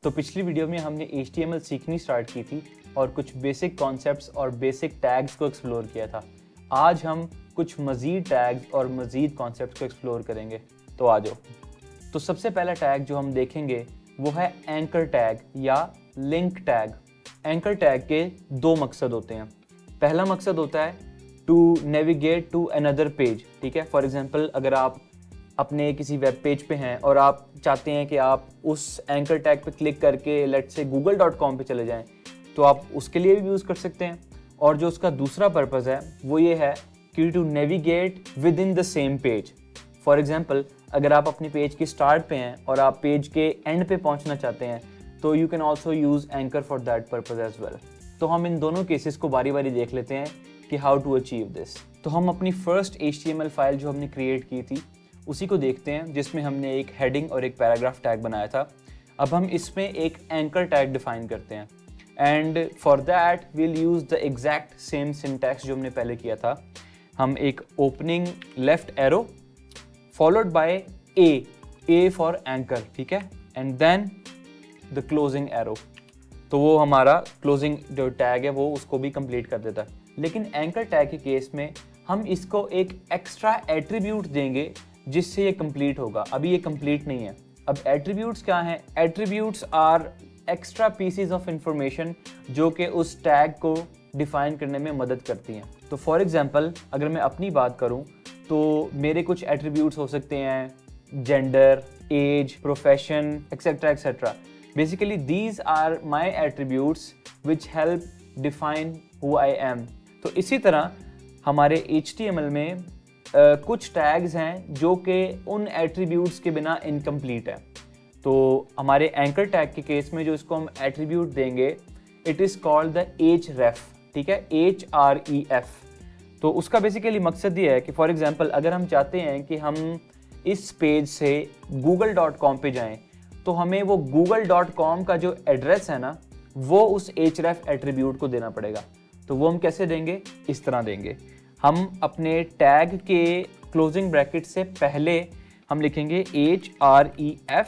तो पिछली वीडियो में हमने HTML सीखनी स्टार्ट की थी और कुछ बेसिक कॉन्सेप्ट्स और बेसिक टैग्स को एक्सप्लोर किया था। आज हम कुछ मज़ीद टैग्स और मज़ीद कॉन्सेप्ट्स को एक्सप्लोर करेंगे, तो आ जाओ। तो सबसे पहला टैग जो हम देखेंगे वो है एंकर टैग या लिंक टैग। एंकर टैग के दो मकसद होते हैं। पहला मकसद होता है to navigate to another page, ठीक है। फॉर एग्जांपल, अगर आप अपने किसी वेब पेज पे हैं और आप चाहते हैं कि आप उस एंकर टैग पे क्लिक करके लेट्स से google.com पे चले जाएं, तो आप उसके लिए भी यूज़ कर सकते हैं। और जो उसका दूसरा पर्पज़ है वो ये है कि to navigate within the same page. For example, अगर आप अपने पेज के स्टार्ट पे हैं और आप पेज के एंड पे पहुंचना चाहते हैं, तो you can also use anchor for that purpose as well. तो हम इन दोनों केसेस को बारी बारी देख लेते हैं कि हाउ टू अचीव दिस। तो हम अपनी फर्स्ट HTML फाइल जो हमने क्रिएट की थी उसी को देखते हैं, जिसमें हमने एक हेडिंग और एक पैराग्राफ टैग बनाया था। अब हम इसमें एक एंकर टैग डिफाइन करते हैं and for that we'll use the exact same syntax जो हमने पहले किया था। हम एक opening left arrow followed by a for anchor, ठीक है, and then the closing arrow. तो वो हमारा क्लोजिंग जो टैग है वो उसको भी कंप्लीट कर देता है। लेकिन एंकर टैग के केस में हम इसको एक एक्स्ट्रा एट्रीब्यूट देंगे जिससे ये कंप्लीट होगा। अभी ये कंप्लीट नहीं है। अब एट्रीब्यूट्स क्या हैं? Attributes are extra pieces of information जो कि उस टैग को डिफाइन करने में मदद करती हैं। तो फॉर एग्जांपल, अगर मैं अपनी बात करूं तो मेरे कुछ एट्रीब्यूट्स हो सकते हैं gender, age, profession, etcetera etcetera. Basically these are my attributes which help define who I am. तो इसी तरह हमारे HTML में कुछ टैग्स हैं जो कि उन एट्रीब्यूट्स के बिना इनकम्प्लीट है। तो हमारे एंकर टैग के केस में जो इसको हम एट्रीब्यूट देंगे, it is called the href, ठीक है, HREF। तो उसका बेसिकली मकसद ये है कि फॉर एग्जांपल, अगर हम चाहते हैं कि हम इस पेज से google.com पे जाएं, तो हमें वो google.com का जो एड्रेस है ना, वो उस href एट्रीब्यूट को देना पड़ेगा। तो वो हम कैसे देंगे? इस तरह देंगे। हम अपने टैग के क्लोजिंग ब्रैकेट से पहले हम लिखेंगे HREF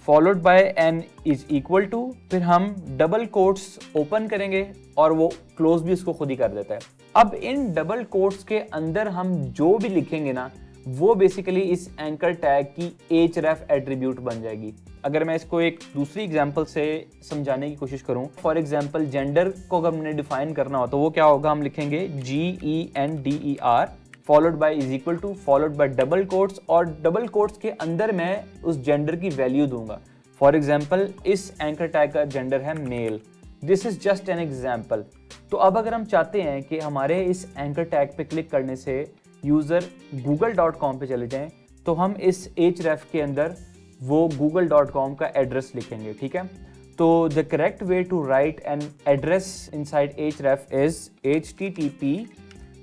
followed by n is equal to, फिर हम डबल कोट्स ओपन करेंगे और वो क्लोज भी उसको खुद ही कर देता है। अब इन डबल कोट्स के अंदर हम जो भी लिखेंगे ना, वो बेसिकली इस एंकर टैग की href एट्रीब्यूट बन जाएगी। अगर मैं इसको एक दूसरी एग्जांपल से समझाने की कोशिश करूं, फॉर एग्जांपल जेंडर को अगर हमने डिफाइन करना हो तो वो क्या होगा? हम लिखेंगे GENDER followed by is equal to followed by double quotes, और डबल कोट्स के अंदर मैं उस जेंडर की वैल्यू दूंगा। फॉर एग्जांपल, इस एंकर टैग का जेंडर है male. This is just an example. तो अब अगर हम चाहते हैं कि हमारे इस एंकर टैग पे क्लिक करने से यूज़र google.com पे चले जाएं, तो हम इस href के अंदर वो google.com का एड्रेस लिखेंगे, ठीक है। तो the correct way to write an address inside href is http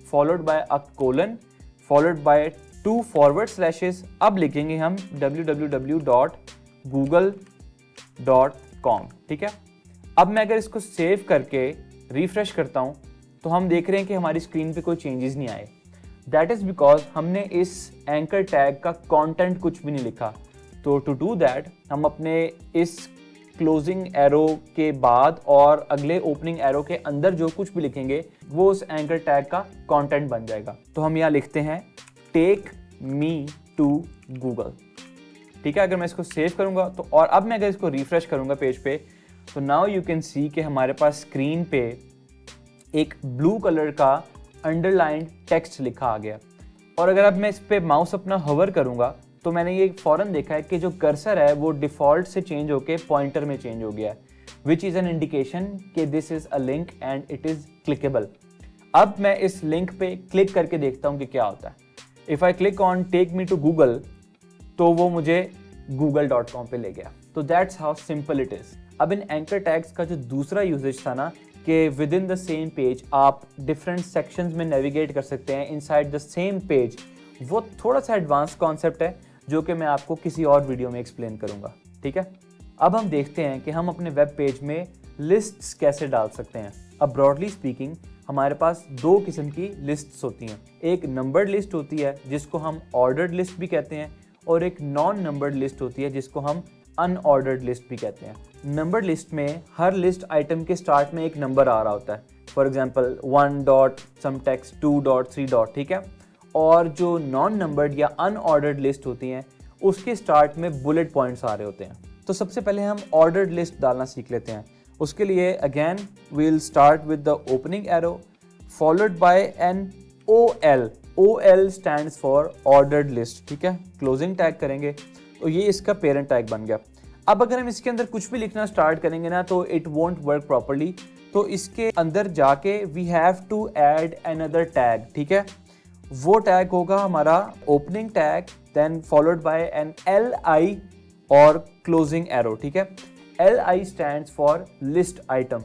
followed by a colon followed by 2 forward slashes. अब लिखेंगे हम www.google.com, ठीक है। अब मैं अगर इसको सेव करके रिफ्रेश करता हूं तो हम देख रहे हैं कि हमारी स्क्रीन पे कोई चेंजेस नहीं आए। दैट इज बिकॉज हमने इस एंकर टैग का कंटेंट कुछ भी नहीं लिखा। तो टू डू दैट, हम अपने इस क्लोजिंग एरो के बाद और अगले ओपनिंग एरो के अंदर जो कुछ भी लिखेंगे वो उस एंकर टैग का कंटेंट बन जाएगा। तो हम यहाँ लिखते हैं टेक मी टू गूगल, ठीक है। अगर मैं इसको सेव करूंगा तो, और अब मैं अगर इसको रिफ्रेश करूंगा पेज पे, तो नाउ यू कैन सी कि हमारे पास स्क्रीन पे एक ब्लू कलर का अंडरलाइंड टेक्स्ट लिखा आ गया। और अगर अब मैं इस पे माउस अपना होवर करूंगा तो मैंने ये फौरन देखा है कि जो कर्सर है वो डिफ़ॉल्ट से चेंज होके पॉइंटर में चेंज हो गया है, विच इज़ एन इंडिकेशन कि this is a link and it is clickable. अब मैं इस लिंक पे क्लिक करके देखता हूँ कि क्या होता है। If I click on take me to Google, तो वो मुझे google.com पे ले गया। तो that's how simple it is. अब इन एंकर टैग्स का जो दूसरा यूजेज था ना, कि with in the same page आप डिफरेंट सेक्शंस में नेविगेट कर सकते हैं इनसाइड द सेम पेज, वो थोड़ा सा एडवांस कॉन्सेप्ट है जो कि मैं आपको किसी और वीडियो में एक्सप्लेन करूंगा, ठीक है। अब हम देखते हैं कि हम अपने वेब पेज में लिस्ट्स कैसे डाल सकते हैं। अब ब्रॉडली स्पीकिंग हमारे पास दो किस्म की लिस्ट्स होती हैं। एक नंबर्ड लिस्ट होती है जिसको हम ऑर्डर्ड लिस्ट भी कहते हैं, और एक नॉन नंबर्ड लिस्ट होती है जिसको हम अनऑर्डर्ड लिस्ट भी कहते हैं। नंबर लिस्ट में हर लिस्ट आइटम के स्टार्ट में एक नंबर आ रहा होता है, for example 1 dot some text 2 dot 3 dot, ठीक है। और जो नॉन नंबर्ड या अनऑर्डर्ड लिस्ट होती हैं उसके स्टार्ट में बुलेट पॉइंट्स आ रहे होते हैं। तो सबसे पहले हम ऑर्डर्ड लिस्ट डालना सीख लेते हैं। उसके लिए again we will start with the opening arrow followed by an OL। OL stands for ordered list, ठीक है। क्लोजिंग टैग करेंगे तो ये इसका पेरेंट टैग बन गया। अब अगर हम इसके अंदर कुछ भी लिखना स्टार्ट करेंगे ना तो इट वोंट वर्क प्रॉपर्ली, तो इसके अंदर जाके we have to add another tag, ठीक है। वो टैग होगा हमारा opening tag, then followed by an LI और क्लोजिंग एरो, ठीक है। LI stands for list item.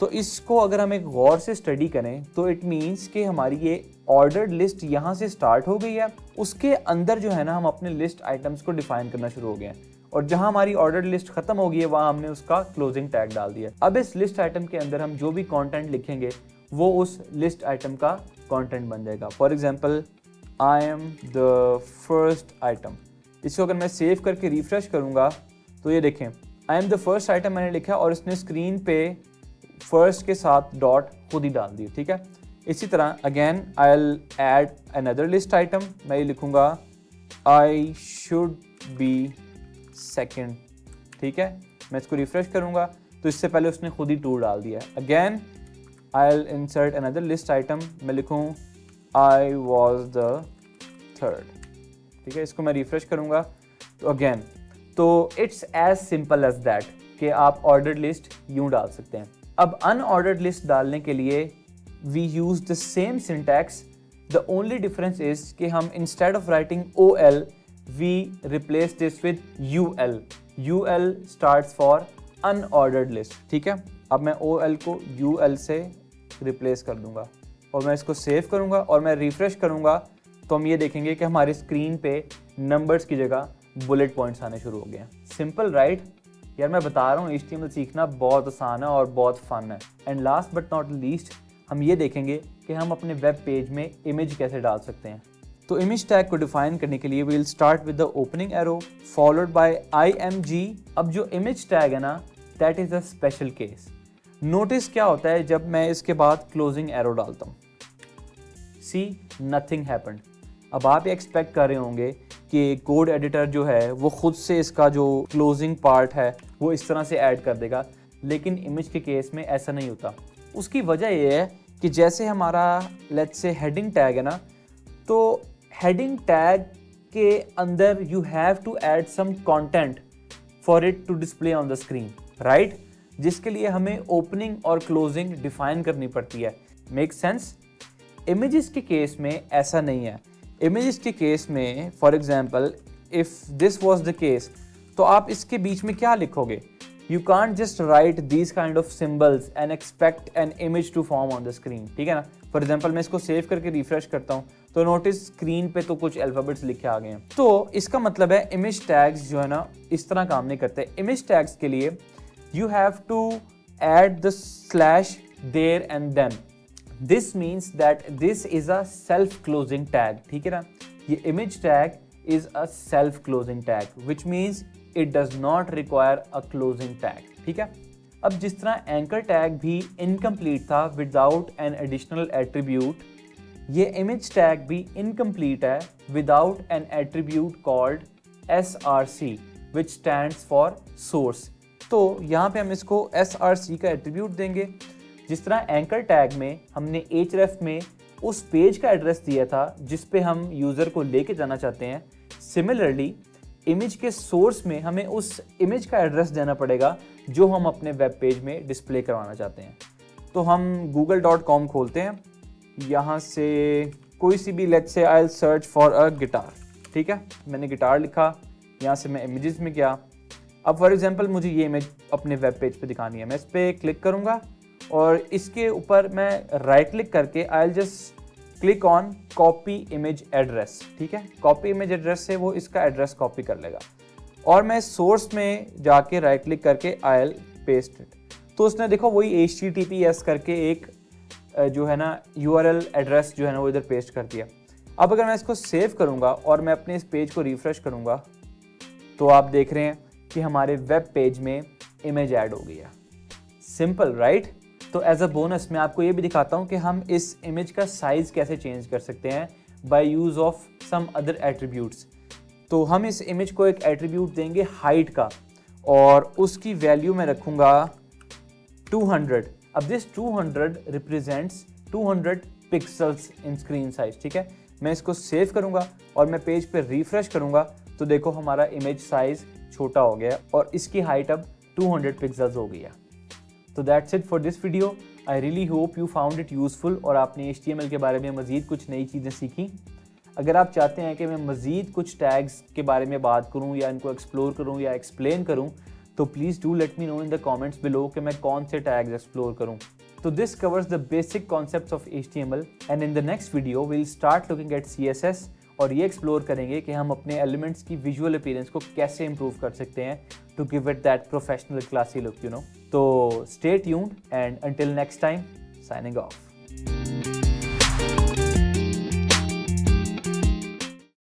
तो इसको अगर हम एक गौर से स्टडी करें तो इट मीन्स कि हमारी ये ऑर्डर्ड लिस्ट यहाँ से स्टार्ट हो गई है, उसके अंदर जो है ना हम अपने लिस्ट आइटम्स को डिफाइन करना शुरू हो गए हैं, और जहाँ हमारी ऑर्डर्ड लिस्ट खत्म हो गई है वहाँ हमने उसका क्लोजिंग टैग डाल दिया। अब इस लिस्ट आइटम के अंदर हम जो भी कंटेंट लिखेंगे वो उस लिस्ट आइटम का कंटेंट बन जाएगा। For example I am the first item. इसको अगर मैं सेव करके रिफ्रेश करूँगा तो ये देखें I am the first item मैंने लिखा और इसने स्क्रीन पे फर्स्ट के साथ डॉट खुद ही डाल दी, ठीक है। इसी तरह again I will add another list item, मैं ये लिखूँगा आई शुड बी सेकेंड, ठीक है। मैं इसको रिफ्रेश करूँगा तो इससे पहले उसने खुद ही 2 डाल दिया है। Again I will insert another list item, मैं लिखूँ आई वॉज द थर्ड, ठीक है। इसको मैं रिफ्रेश करूँगा तो अगेन, तो it's as simple as that कि आप ऑर्डर्ड लिस्ट यूँ डाल सकते हैं। अब अनऑर्डर्ड लिस्ट डालने के लिए we use the same syntax, the only difference is कि हम instead of writing OL we replace this with UL। UL starts for unordered list, ठीक है। अब मैं OL को UL से रिप्लेस कर दूंगा और मैं इसको सेव करूंगा और मैं रिफ्रेश करूंगा तो हम ये देखेंगे कि हमारी स्क्रीन पे नंबर्स की जगह बुलेट पॉइंट्स आने शुरू हो गए हैं। Simple right? यार मैं बता रहा हूँ HTML सीखना बहुत आसान है और बहुत फन है। And last but not least हम ये देखेंगे कि हम अपने वेब पेज में इमेज कैसे डाल सकते हैं। तो इमेज टैग को डिफाइन करने के लिए we will start with the opening arrow followed by IMG। अब जो इमेज टैग है ना that is a special case. Notice क्या होता है जब मैं इसके बाद क्लोजिंग एरो डालता हूँ, सी नथिंग हैपेंड। अब आप एक्सपेक्ट कर रहे होंगे कि कोड एडिटर जो है वो खुद से इसका जो क्लोजिंग पार्ट है वो इस तरह से ऐड कर देगा, लेकिन इमेज के केस में ऐसा नहीं होता। उसकी वजह ये है कि जैसे हमारा लेट्स से हेडिंग टैग है ना, तो हेडिंग टैग के अंदर you have to add some content for it to display on the screen, right, जिसके लिए हमें ओपनिंग और क्लोजिंग डिफाइन करनी पड़ती है। Make sense? इमेजेस के केस में ऐसा नहीं है। इमेजेस के केस में for example if this was the case, तो आप इसके बीच में क्या लिखोगे? You can't just write these kind of symbols and expect an image to form on the screen, ठीक है ना। फॉर एग्जाम्पल मैं इसको सेव करके रिफ्रेश करता हूँ तो नोटिस स्क्रीन पे तो कुछ अल्फाबेट्स लिखे आ गए हैं। तो इसका मतलब है इमेज टैग्स जो है ना इस तरह काम नहीं करते। इमेज टैग्स के लिए you have to add the slash there and then. This means that this is a self-closing tag, ठीक है ना। ये image tag is a self-closing tag, which means it does not require a closing tag, ठीक है। अब जिस तरह anchor tag भी इनकम्प्लीट था विदाउट एन एडिशनल एट्रीब्यूट, ये इमेज टैग भी इनकम्प्लीट है without an attribute called SRC which stands for source। तो यहाँ पे हम इसको SRC का एट्रीब्यूट देंगे। जिस तरह एंकर टैग में हमने href में उस पेज का एड्रेस दिया था जिस पे हम यूज़र को लेके जाना चाहते हैं, सिमिलरली इमेज के सोर्स में हमें उस इमेज का एड्रेस देना पड़ेगा जो हम अपने वेब पेज में डिस्प्ले करवाना चाहते हैं। तो हम google.com खोलते हैं, यहाँ से कोई सी भी let's say I will search for a guitar, ठीक है। मैंने गिटार लिखा, यहाँ से मैं इमेजेस में गया। अब फॉर एग्जांपल मुझे ये इमेज अपने वेब पेज पे दिखानी है, मैं इस पर क्लिक करूँगा और इसके ऊपर मैं राइट क्लिक करके I will just click on copy image address, ठीक है। कॉपी इमेज एड्रेस से वो इसका एड्रेस कॉपी कर लेगा और मैं सोर्स में जाके राइट क्लिक करके आई विल पेस्ट इट। तो उसने देखो वही HTTPS करके एक जो है ना URL एड्रेस जो है ना वो इधर पेस्ट कर दिया। अब अगर मैं इसको सेव करूँगा और मैं अपने इस पेज को रिफ्रेश करूँगा तो आप देख रहे हैं कि हमारे वेब पेज में इमेज ऐड हो गया। Simple right? तो एज अ बोनस मैं आपको ये भी दिखाता हूँ कि हम इस इमेज का साइज़ कैसे चेंज कर सकते हैं by use of some other attributes. तो हम इस इमेज को एक एट्रीब्यूट देंगे हाइट का और उसकी वैल्यू मैं रखूँगा 200। अब this 200 represents 200 pixels in screen size, ठीक है। मैं इसको सेव करूँगा और मैं पेज पे रिफ्रेश करूँगा तो देखो हमारा इमेज साइज छोटा हो गया और इसकी हाइट अब 200 पिक्सल्स हो गया। तो that's it for this video. I really hope you found it useful और आपने HTML के बारे में मज़ीद कुछ नई चीज़ें सीखी। अगर आप चाहते हैं कि मैं मज़ीद कुछ टैग्स के बारे में बात करूं या इनको एक्सप्लोर करूं या एक्सप्लेन करूं तो please do let me know in the comments below कि मैं कौन से टैग्स एक्सप्लोर करूं। तो this covers the basic concepts of HTML and in the next video we'll start looking at CSS और ये एक्सप्लोर करेंगे कि हम अपने एलिमेंट्स की विजुअल अपीयरेंस को कैसे इंप्रूव कर सकते हैं to give it that professional classy look, you know. तो stay tuned and until next time, signing of.